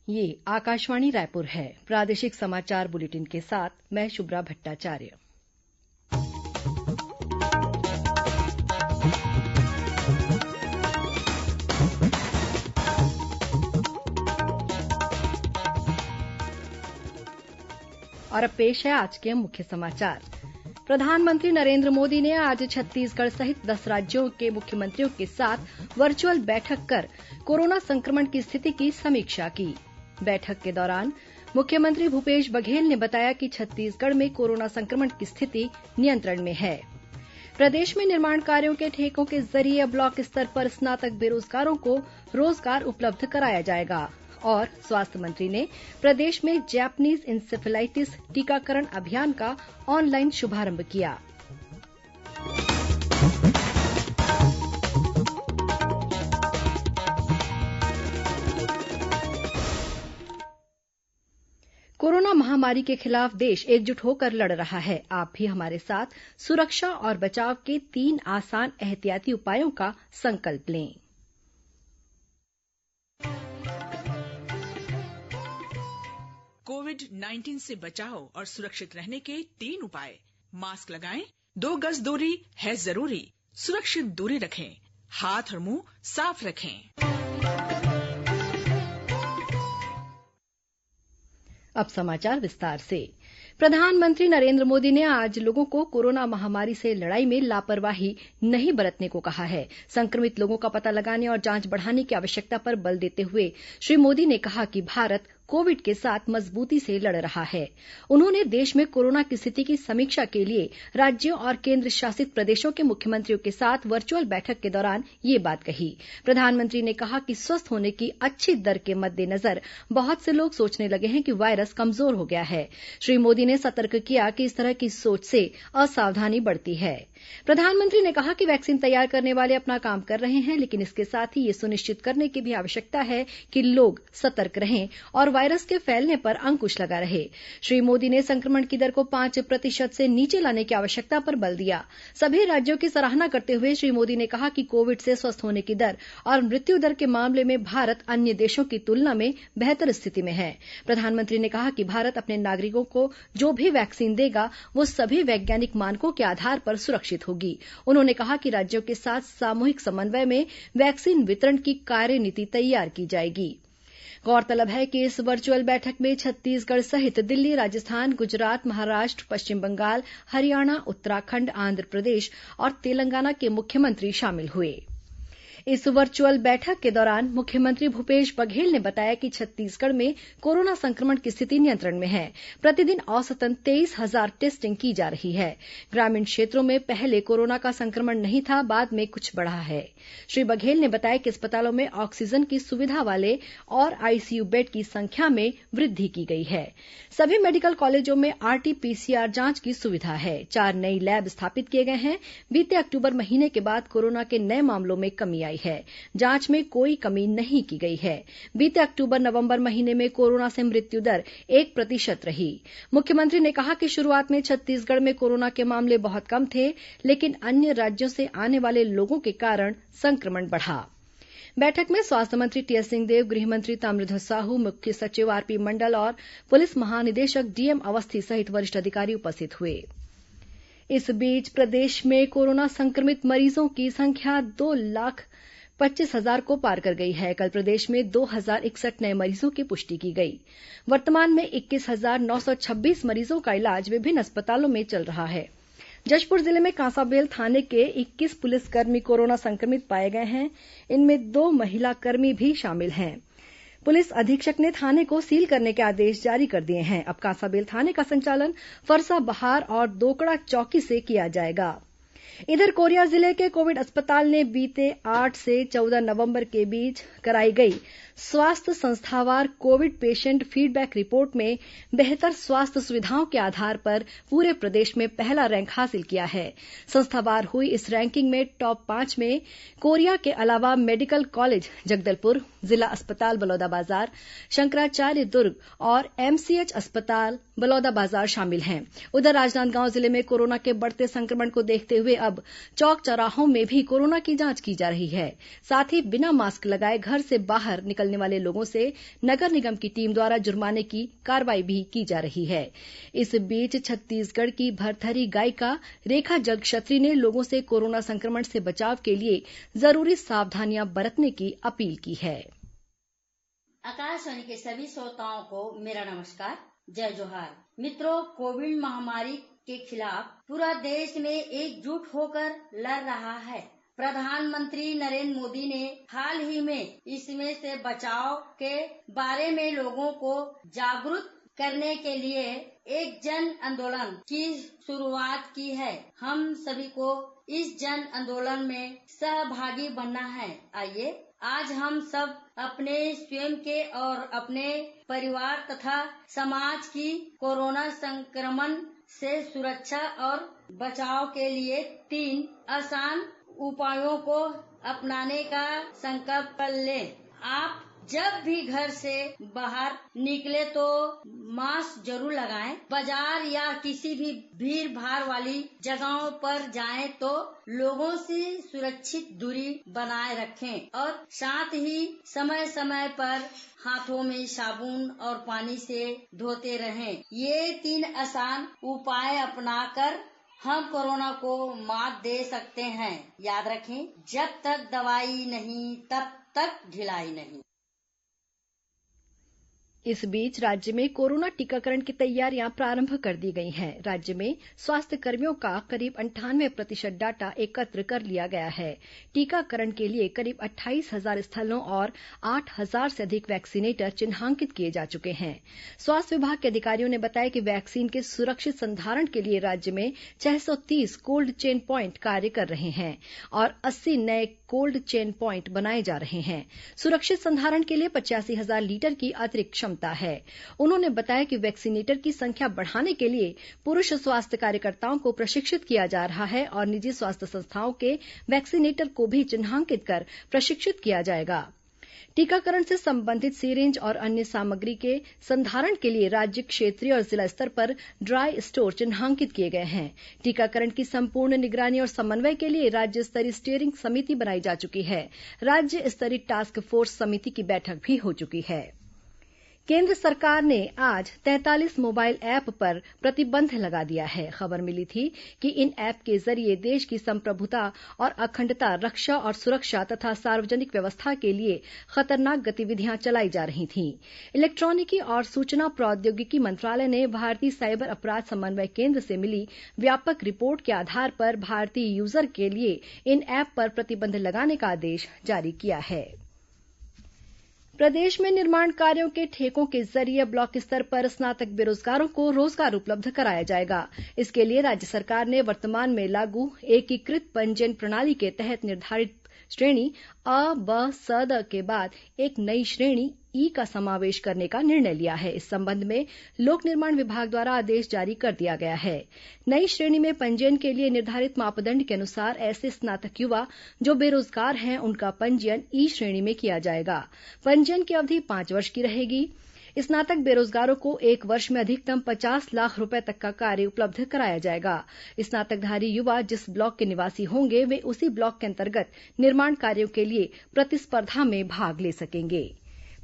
ये आकाशवाणी रायपुर है। प्रादेशिक समाचार बुलेटिन के साथ मैं शुभ्रा भट्टाचार्य। और अब पेश है आज के मुख्य समाचार। प्रधानमंत्री नरेंद्र मोदी ने आज छत्तीसगढ़ सहित 10 राज्यों के मुख्यमंत्रियों के साथ वर्चुअल बैठक कर कोरोना संक्रमण की स्थिति की समीक्षा की। बैठक के दौरान मुख्यमंत्री भूपेश बघेल ने बताया कि छत्तीसगढ़ में कोरोना संक्रमण की स्थिति नियंत्रण में है। प्रदेश में निर्माण कार्यों के ठेकों के जरिए ब्लॉक स्तर पर स्नातक बेरोजगारों को रोजगार उपलब्ध कराया जाएगा। और स्वास्थ्य मंत्री ने प्रदेश में जैपनीज इंसेफेलाइटिस टीकाकरण अभियान का ऑनलाइन शुभारंभ किया। कोरोना महामारी के खिलाफ देश एकजुट होकर लड़ रहा है। आप भी हमारे साथ सुरक्षा और बचाव के 3 आसान एहतियाती उपायों का संकल्प लें। कोविड-19 से बचाव और सुरक्षित रहने के 3 उपाय। मास्क लगाएं, 2 गज दूरी है जरूरी, सुरक्षित दूरी रखें, हाथ और मुंह साफ रखें। अब समाचार विस्तार से। प्रधानमंत्री नरेंद्र मोदी ने आज लोगों को कोरोना महामारी से लड़ाई में लापरवाही नहीं बरतने को कहा है। संक्रमित लोगों का पता लगाने और जांच बढ़ाने की आवश्यकता पर बल देते हुए श्री मोदी ने कहा कि भारत कोविड के साथ मजबूती से लड़ रहा है। उन्होंने देश में कोरोना की स्थिति की समीक्षा के लिए राज्यों और केंद्र शासित प्रदेशों के मुख्यमंत्रियों के साथ वर्चुअल बैठक के दौरान ये बात कही। प्रधानमंत्री ने कहा कि स्वस्थ होने की अच्छी दर के मद्देनजर बहुत से लोग सोचने लगे हैं कि वायरस कमजोर हो गया है। श्री मोदी ने सतर्क किया कि इस तरह की सोच से असावधानी बढ़ती है। प्रधानमंत्री ने कहा कि वैक्सीन तैयार करने वाले अपना काम कर रहे हैं, लेकिन इसके साथ ही ये सुनिश्चित करने की भी आवश्यकता है कि लोग सतर्क रहें और वायरस के फैलने पर अंकुश लगा रहे। श्री मोदी ने संक्रमण की दर को 5% से नीचे लाने की आवश्यकता पर बल दिया। सभी राज्यों की सराहना करते हुए श्री मोदी ने कहा कि कोविड से स्वस्थ होने की दर और मृत्यु दर के मामले में भारत अन्य देशों की तुलना में बेहतर स्थिति में है। प्रधानमंत्री ने कहा कि भारत अपने नागरिकों को जो भी वैक्सीन देगा वो सभी वैज्ञानिक मानकों के आधार पर सुरक्षित होगी। उन्होंने कहा कि राज्यों के साथ सामूहिक समन्वय में वैक्सीन वितरण की कार्यनीति तैयार की जाएगी। गौरतलब है कि इस वर्चुअल बैठक में छत्तीसगढ़ सहित दिल्ली, राजस्थान, गुजरात, महाराष्ट्र, पश्चिम बंगाल, हरियाणा, उत्तराखंड, आंध्र प्रदेश और तेलंगाना के मुख्यमंत्री शामिल हुए। इस वर्चुअल बैठक के दौरान मुख्यमंत्री भूपेश बघेल ने बताया कि छत्तीसगढ़ में कोरोना संक्रमण की स्थिति नियंत्रण में है। प्रतिदिन औसतन 23,000 टेस्टिंग की जा रही है। ग्रामीण क्षेत्रों में पहले कोरोना का संक्रमण नहीं था, बाद में कुछ बढ़ा है। श्री बघेल ने बताया कि अस्पतालों में ऑक्सीजन की सुविधा वाले और आईसीयू बेड की संख्या में वृद्धि की गई है। सभी मेडिकल कॉलेजों में आरटी-पीसीआर जांच की सुविधा है। 4 नई लैब स्थापित किए गए हैं। बीते अक्टूबर महीने के बाद कोरोना के नए मामलों में कमी आई है। जांच में कोई कमी नहीं की गई है। बीते अक्टूबर-नवंबर महीने में कोरोना से मृत्यु दर 1% रही। मुख्यमंत्री ने कहा कि शुरुआत में छत्तीसगढ़ में कोरोना के मामले बहुत कम थे, लेकिन अन्य राज्यों से आने वाले लोगों के कारण संक्रमण बढ़ा। बैठक में स्वास्थ्य मंत्री टीएस सिंहदेव, गृह मंत्री ताम्रध्वज साहू, मुख्य सचिव आरपी मंडल और पुलिस महानिदेशक डीएम अवस्थी सहित वरिष्ठ अधिकारी उपस्थित हुए। इस बीच प्रदेश में कोरोना संक्रमित मरीजों की संख्या 2,25,000 को पार कर गई है। कल प्रदेश में 2,061 नए मरीजों की पुष्टि की गई। वर्तमान में 21,926 मरीजों का इलाज विभिन्न अस्पतालों में चल रहा है। जशपुर जिले में कांसाबेल थाने के 21 पुलिसकर्मी कोरोना संक्रमित पाए गए हैं। इनमें 2 महिला कर्मी भी शामिल हैं। पुलिस अधीक्षक ने थाने को सील करने के आदेश जारी कर दिए हैं। अब कांसाबेल थाने का संचालन फरसाबहार और दोकड़ा चौकी से किया जाएगा। इधर कोरिया जिले के कोविड अस्पताल ने बीते 8 से 14 नवंबर के बीच कराई गई स्वास्थ्य संस्थावार कोविड पेशेंट फीडबैक रिपोर्ट में बेहतर स्वास्थ्य सुविधाओं के आधार पर पूरे प्रदेश में पहला रैंक हासिल किया है। संस्थावार हुई इस रैंकिंग में टॉप 5 में कोरिया के अलावा मेडिकल कॉलेज जगदलपुर, जिला अस्पताल बलौदाबाजार, शंकराचार्य दुर्ग और एमसीएच अस्पताल बलौदाबाजार शामिल हैं। उधर राजनांदगांव जिले में कोरोना के बढ़ते संक्रमण को देखते हुए अब चौक चौराहों में भी कोरोना की जांच की जा रही है। साथ ही बिना मास्क लगाए घर से बाहर निकलने निकलने वाले लोगों से नगर निगम की टीम द्वारा जुर्माने की कार्रवाई भी की जा रही है। इस बीच छत्तीसगढ़ की भरथरी गायिका रेखा जगक्षत्री ने लोगों से कोरोना संक्रमण से बचाव के लिए जरूरी सावधानियां बरतने की अपील की है। आकाशवाणी के सभी श्रोताओं को मेरा नमस्कार, जय जोहार। मित्रों, कोविड महामारी के खिलाफ पूरा देश में एकजुट होकर लड़ रहा है। प्रधानमंत्री नरेंद्र मोदी ने हाल ही में इसमें से बचाव के बारे में लोगों को जागरूक करने के लिए एक जन आंदोलन की शुरुआत की है। हम सभी को इस जन आंदोलन में सहभागी बनना है। आइए आज हम सब अपने स्वयं के और अपने परिवार तथा समाज की कोरोना संक्रमण से सुरक्षा और बचाव के लिए 3 आसान उपायों को अपनाने का संकल्प कर लें। आप जब भी घर से बाहर निकले तो मास्क जरूर लगाएं। बाजार या किसी भी भीड़ भाड़ वाली जगहों पर जाएं तो लोगों से सुरक्षित दूरी बनाए रखें और साथ ही समय समय पर हाथों में साबुन और पानी से धोते रहें। ये 3 आसान उपाय अपनाकर हम कोरोना को मात दे सकते हैं। याद रखें, जब तक दवाई नहीं तब तक ढिलाई नहीं। इस बीच राज्य में कोरोना टीकाकरण की तैयारियां प्रारंभ कर दी गई हैं। राज्य में स्वास्थ्य कर्मियों का करीब 98% डाटा एकत्र कर लिया गया है। टीकाकरण के लिए करीब 28,000 स्थलों और 8,000 से अधिक वैक्सीनेटर चिन्हांकित किए जा चुके हैं। स्वास्थ्य विभाग के अधिकारियों ने बताया कि वैक्सीन के सुरक्षित संधारण के लिए राज्य में 630 कोल्ड चेन प्वाइंट कार्य कर रहे हैं और 80 नए कोल्ड चेन प्वाइंट बनाए जा रहे हैं। सुरक्षित संधारण के लिए 85,000 लीटर की अतिरिक्त क्षमता है। उन्होंने बताया कि वैक्सीनेटर की संख्या बढ़ाने के लिए पुरुष स्वास्थ्य कार्यकर्ताओं को प्रशिक्षित किया जा रहा है और निजी स्वास्थ्य संस्थाओं के वैक्सीनेटर को भी चिन्हांकित कर प्रशिक्षित किया जाएगा। टीकाकरण से संबंधित सीरिंज और अन्य सामग्री के संधारण के लिए राज्य, क्षेत्रीय और जिला स्तर पर ड्राई स्टोर चिन्हांकित किए गए हैं। टीकाकरण की संपूर्ण निगरानी और समन्वय के लिए राज्य स्तरीय स्टीयरिंग समिति बनाई जा चुकी है। राज्य स्तरीय टास्क फोर्स समिति की बैठक भी हो चुकी है। केंद्र सरकार ने आज 43 मोबाइल ऐप पर प्रतिबंध लगा दिया है। खबर मिली थी कि इन ऐप के जरिए देश की संप्रभुता और अखंडता, रक्षा और सुरक्षा तथा सार्वजनिक व्यवस्था के लिए खतरनाक गतिविधियां चलाई जा रही थीं। इलेक्ट्रॉनिकी और सूचना प्रौद्योगिकी मंत्रालय ने भारतीय साइबर अपराध समन्वय केंद्र से मिली व्यापक रिपोर्ट के आधार पर भारतीय यूजर के लिए इन ऐप पर प्रतिबंध लगाने का आदेश जारी किया है। प्रदेश में निर्माण कार्यों के ठेकों के जरिए ब्लॉक स्तर पर स्नातक बेरोजगारों को रोजगार उपलब्ध कराया जाएगा। इसके लिए राज्य सरकार ने वर्तमान में लागू एकीकृत पंजीयन प्रणाली के तहत निर्धारित श्रेणी अ, ब, स, द के बाद एक नई श्रेणी ई का समावेश करने का निर्णय लिया है। इस संबंध में लोक निर्माण विभाग द्वारा आदेश जारी कर दिया गया है। नई श्रेणी में पंजीयन के लिए निर्धारित मापदंड के अनुसार ऐसे स्नातक युवा जो बेरोजगार हैं उनका पंजीयन ई श्रेणी में किया जाएगा। पंजीयन की अवधि 5 वर्ष की रहेगी। स्नातक बेरोजगारों को 1 वर्ष में अधिकतम 50 लाख रुपए तक का कार्य उपलब्ध कराया जाएगा। स्नातकधारी युवा जिस ब्लॉक के निवासी होंगे वे उसी ब्लॉक के अंतर्गत निर्माण कार्यों के लिए प्रतिस्पर्धा में भाग ले सकेंगे।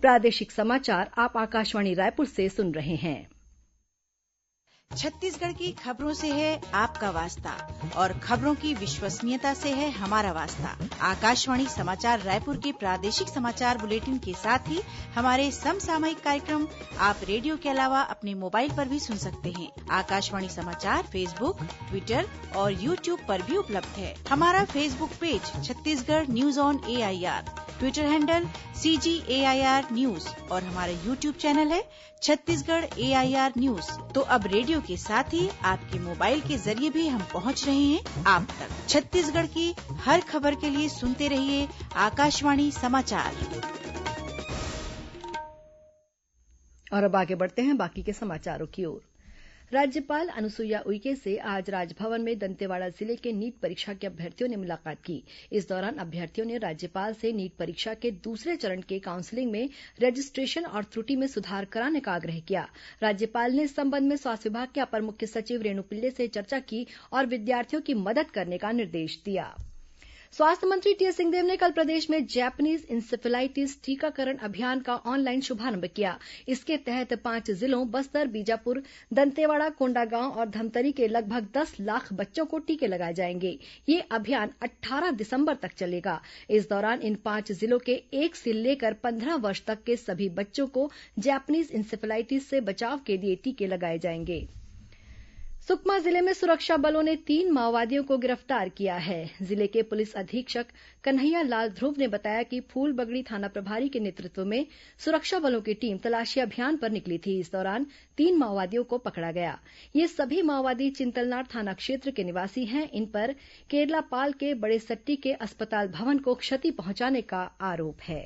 प्रादेशिक समाचार आप आकाशवाणी रायपुर से सुन रहे हैं। छत्तीसगढ़ की खबरों से है आपका वास्ता और खबरों की विश्वसनीयता से है हमारा वास्ता। आकाशवाणी समाचार रायपुर के प्रादेशिक समाचार बुलेटिन के साथ ही हमारे समसामयिक कार्यक्रम आप रेडियो के अलावा अपने मोबाइल पर भी सुन सकते हैं। आकाशवाणी समाचार फेसबुक, ट्विटर और यूट्यूब पर भी उपलब्ध है। हमारा Facebook page Chhattisgarh news on AIR, Twitter handle CGAIR news और हमारा यूट्यूब चैनल है छत्तीसगढ़ AIR न्यूज। तो अब रेडियो के साथ ही आपके मोबाइल के जरिए भी हम पहुंच रहे हैं आप तक। छत्तीसगढ़ की हर खबर के लिए सुनते रहिए आकाशवाणी समाचार। और अब आगे बढ़ते हैं बाकी के समाचारों की ओर। राज्यपाल अनुसुईया उइके से आज राजभवन में दंतेवाड़ा जिले के नीट परीक्षा के अभ्यर्थियों ने मुलाकात की। इस दौरान अभ्यर्थियों ने राज्यपाल से नीट परीक्षा के दूसरे चरण के काउंसलिंग में रजिस्ट्रेशन और त्रुटि में सुधार कराने का आग्रह किया। राज्यपाल ने इस संबंध में स्वास्थ्य विभाग के अपर मुख्य सचिव रेणु पिल्ले से चर्चा की और विद्यार्थियों की मदद करने का निर्देश दिया। स्वास्थ्य मंत्री टीएस सिंहदेव ने कल प्रदेश में जैपनीज इंसेफेलाइटिस टीकाकरण अभियान का ऑनलाइन शुभारंभ किया। इसके तहत 5 जिलों बस्तर, बीजापुर, दंतेवाड़ा, कोंडागांव और धमतरी के लगभग 10 लाख बच्चों को टीके लगाए जाएंगे। ये अभियान 18 दिसंबर तक चलेगा। इस दौरान इन 5 जिलों के 1 से लेकर 15 वर्ष तक के सभी बच्चों को जैपनीज इंसेफेलाइटिस से बचाव के लिए टीके लगाए जाएंगे। सुकमा जिले में सुरक्षा बलों ने 3 माओवादियों को गिरफ्तार किया है। जिले के पुलिस अधीक्षक कन्हैया लाल ध्रुव ने बताया कि फूलबगड़ी थाना प्रभारी के नेतृत्व में सुरक्षा बलों की टीम तलाशी अभियान पर निकली थी। इस दौरान 3 माओवादियों को पकड़ा गया। ये सभी माओवादी चिंतलनार थाना क्षेत्र के निवासी हैं। इन पर केरलापाल के बड़े सट्टी के अस्पताल भवन को क्षति पहुंचाने का आरोप है।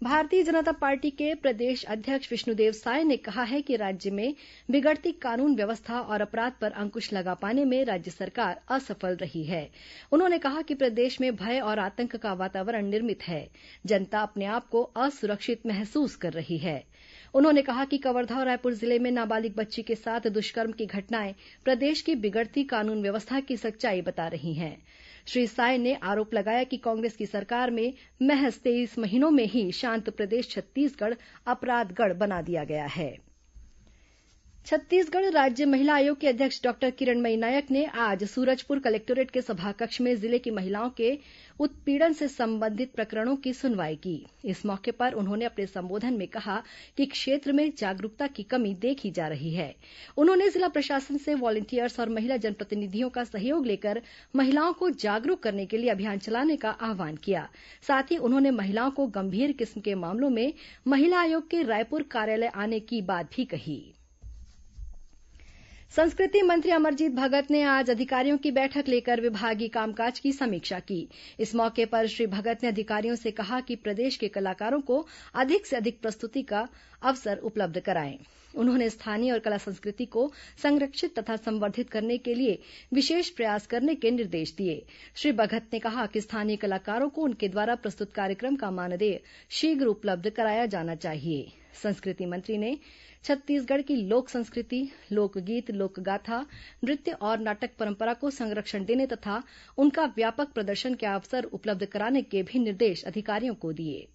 भारतीय जनता पार्टी के प्रदेश अध्यक्ष विष्णुदेव साय ने कहा है कि राज्य में बिगड़ती कानून व्यवस्था और अपराध पर अंकुश लगा पाने में राज्य सरकार असफल रही है। उन्होंने कहा कि प्रदेश में भय और आतंक का वातावरण निर्मित है। जनता अपने आप को असुरक्षित महसूस कर रही है। उन्होंने कहा कि कवर्धा और रायपुर जिले में नाबालिग बच्ची के साथ दुष्कर्म की घटनाएं प्रदेश की बिगड़ती कानून व्यवस्था की सच्चाई बता रही हैं। श्री साय ने आरोप लगाया कि कांग्रेस की सरकार में महज 23 महीनों में ही शांत प्रदेश छत्तीसगढ़ अपराधगढ़ बना दिया गया है। छत्तीसगढ़ राज्य महिला आयोग की अध्यक्ष डॉक्टर किरणमयी नायक ने आज सूरजपुर कलेक्टोरेट के सभाकक्ष में जिले की महिलाओं के उत्पीड़न से संबंधित प्रकरणों की सुनवाई की। इस मौके पर उन्होंने अपने संबोधन में कहा कि क्षेत्र में जागरूकता की कमी देखी जा रही है। उन्होंने जिला प्रशासन से वॉलंटियर्स और महिला जनप्रतिनिधियों का सहयोग लेकर महिलाओं को जागरूक करने के लिए अभियान चलाने का आह्वान किया। साथ ही उन्होंने महिलाओं को गंभीर किस्म के मामलों में महिला आयोग के रायपुर कार्यालय आने की बात भी कही। संस्कृति मंत्री अमरजीत भगत ने आज अधिकारियों की बैठक लेकर विभागीय कामकाज की समीक्षा की। इस मौके पर श्री भगत ने अधिकारियों से कहा कि प्रदेश के कलाकारों को अधिक से अधिक प्रस्तुति का अवसर उपलब्ध कराएं। उन्होंने स्थानीय और कला संस्कृति को संरक्षित तथा संवर्धित करने के लिए विशेष प्रयास करने के निर्देश दिए। श्री भगत ने कहा कि स्थानीय कलाकारों को उनके द्वारा प्रस्तुत कार्यक्रम का मानदेय शीघ्र उपलब्ध कराया जाना चाहिए। संस्कृति मंत्री ने छत्तीसगढ़ की लोक संस्कृति, लोकगीत, लोकगाथा, नृत्य और नाटक परंपरा को संरक्षण देने तथा उनका व्यापक प्रदर्शन के अवसर उपलब्ध कराने के भी निर्देश अधिकारियों को दिए।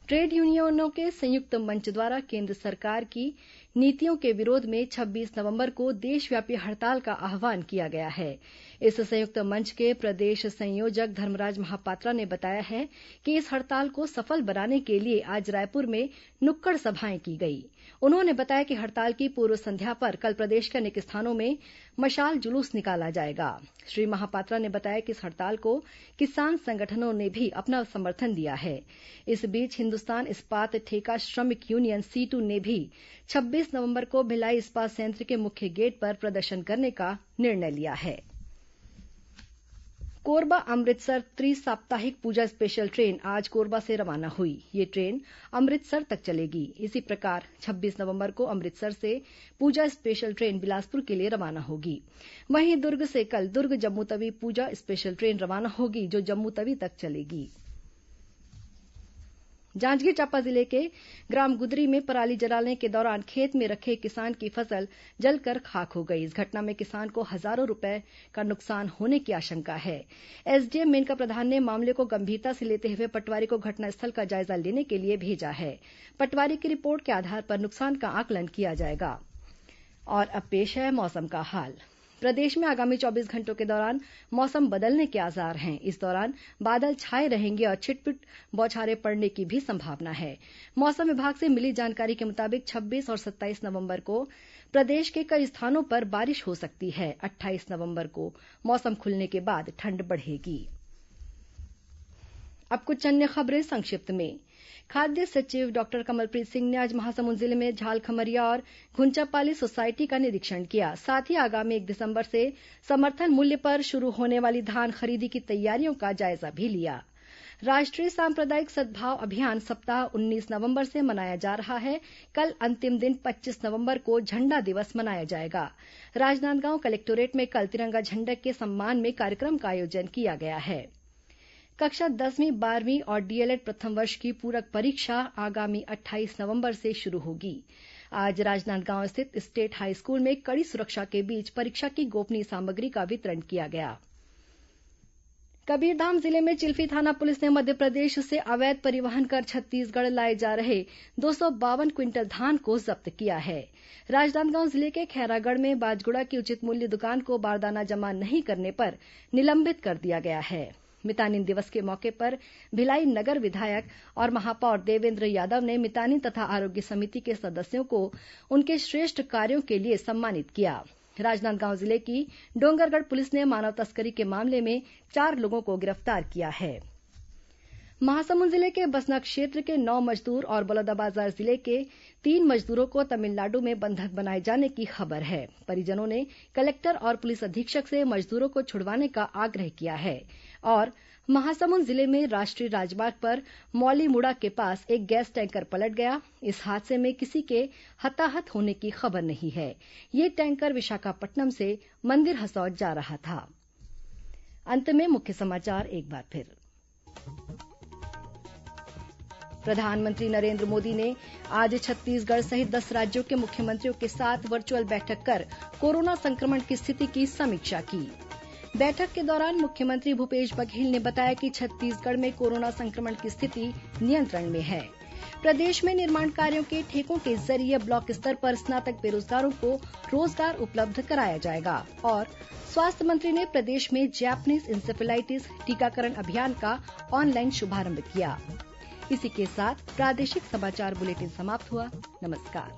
ट्रेड यूनियनों के संयुक्त मंच द्वारा केंद्र सरकार की नीतियों के विरोध में 26 नवंबर को देशव्यापी हड़ताल का आह्वान किया गया है। इस संयुक्त मंच के प्रदेश संयोजक धर्मराज महापात्रा ने बताया है कि इस हड़ताल को सफल बनाने के लिए आज रायपुर में नुक्कड़ सभाएं की गई। उन्होंने बताया कि हड़ताल की पूर्व संध्या पर कल प्रदेश के अनेक स्थानों में मशाल जुलूस निकाला जाएगा। श्री महापात्रा ने बताया कि इस हड़ताल को किसान संगठनों ने भी अपना समर्थन दिया है। इस बीच हिंदुस्तान इस्पात ठेका श्रमिक यूनियन सीटू ने भी 26 नवंबर को भिलाई इस्पात संयंत्र के मुख्य गेट पर प्रदर्शन करने का निर्णय लिया है। कोरबा अमृतसर त्रिसाप्ताहिक पूजा स्पेशल ट्रेन आज कोरबा से रवाना हुई। ये ट्रेन अमृतसर तक चलेगी। इसी प्रकार 26 नवंबर को अमृतसर से पूजा स्पेशल ट्रेन बिलासपुर के लिए रवाना होगी। वहीं दुर्ग से कल दुर्ग जम्मूतवी पूजा स्पेशल ट्रेन रवाना होगी, जो जम्मूतवी तक चलेगी। जांजगीर चांपा जिले के ग्राम गुदरी में पराली जलाने के दौरान खेत में रखे किसान की फसल जलकर खाक हो गई। इस घटना में किसान को हजारों रुपए का नुकसान होने की आशंका है। एसडीएम मेनका प्रधान ने मामले को गंभीरता से लेते हुए पटवारी को घटनास्थल का जायजा लेने के लिए भेजा है। पटवारी की रिपोर्ट के आधार पर नुकसान का आकलन किया जाएगा। और अब पेश है मौसम का हाल। प्रदेश में आगामी 24 घंटों के दौरान मौसम बदलने के आसार हैं। इस दौरान बादल छाए रहेंगे और छिटपुट बौछारें पड़ने की भी संभावना है। मौसम विभाग से मिली जानकारी के मुताबिक 26 और 27 नवंबर को प्रदेश के कई स्थानों पर बारिश हो सकती है। 28 नवंबर को मौसम खुलने के बाद ठंड बढ़ेगी। अब कुछ अन्य खबरें संक्षिप्त में। खाद्य सचिव डॉक्टर कमलप्रीत सिंह ने आज महासमुंद जिले में झालखमरिया और घुंचापाली सोसायटी का निरीक्षण किया। साथ ही आगामी 1 दिसंबर से समर्थन मूल्य पर शुरू होने वाली धान खरीदी की तैयारियों का जायजा भी लिया। राष्ट्रीय सांप्रदायिक सद्भाव अभियान सप्ताह 19 नवंबर से मनाया जा रहा है। कल अंतिम दिन 25 नवंबर को झंडा दिवस मनाया जाएगा। राजनांदगांव कलेक्टोरेट में कल तिरंगा झंडे के सम्मान में कार्यक्रम का आयोजन किया गया है। कक्षा 10वीं 12वीं और डीएलएड प्रथम वर्ष की पूरक परीक्षा आगामी 28 नवंबर से शुरू होगी। आज राजनांदगांव स्थित स्टेट हाई स्कूल में कड़ी सुरक्षा के बीच परीक्षा की गोपनीय सामग्री का वितरण किया गया। कबीरधाम जिले में चिल्फी थाना पुलिस ने मध्यप्रदेश से अवैध परिवहन कर छत्तीसगढ़ लाए जा रहे 252 क्विंटल धान को जब्त किया है। राजनांदगांव जिले के खैरागढ़ में बाजगुड़ा की उचित मूल्य दुकान को बारदाना जमा नहीं करने पर निलंबित कर दिया गया है। मितानिन दिवस के मौके पर भिलाई नगर विधायक और महापौर देवेंद्र यादव ने मितानिन तथा आरोग्य समिति के सदस्यों को उनके श्रेष्ठ कार्यों के लिए सम्मानित किया। राजनांदगांव जिले की डोंगरगढ़ पुलिस ने मानव तस्करी के मामले में 4 लोगों को गिरफ्तार किया है। महासमुंद जिले के बसना क्षेत्र के 9 मजदूर और बलौदाबाजार जिले के 3 मजदूरों को तमिलनाडु में बंधक बनाए जाने की खबर है। परिजनों ने कलेक्टर और पुलिस अधीक्षक से मजदूरों को छुड़वाने का आग्रह किया है। और महासमुंद जिले में राष्ट्रीय राजमार्ग पर मौलीमुड़ा के पास एक गैस टैंकर पलट गया। इस हादसे में किसी के हताहत होने की खबर नहीं है। ये टैंकर विशाखापट्टनम से मंदिर हसौद जा रहा था। अंत में मुख्य समाचार एक बार फिर। प्रधानमंत्री नरेंद्र मोदी ने आज छत्तीसगढ़ सहित 10 राज्यों के मुख्यमंत्रियों के साथ वर्चुअल बैठक कर कोरोना संक्रमण की स्थिति की समीक्षा की। बैठक के दौरान मुख्यमंत्री भूपेश बघेल ने बताया कि छत्तीसगढ़ में कोरोना संक्रमण की स्थिति नियंत्रण में है। प्रदेश में निर्माण कार्यों के ठेकों के जरिए ब्लॉक स्तर पर स्नातक बेरोजगारों को रोजगार उपलब्ध कराया जाएगा। और स्वास्थ्य मंत्री ने प्रदेश में जैपनीज इंसेफेलाइटिस टीकाकरण अभियान का ऑनलाइन शुभारंभ किया। इसी के साथ प्रादेशिक समाचार बुलेटिन समाप्त हुआ। नमस्कार।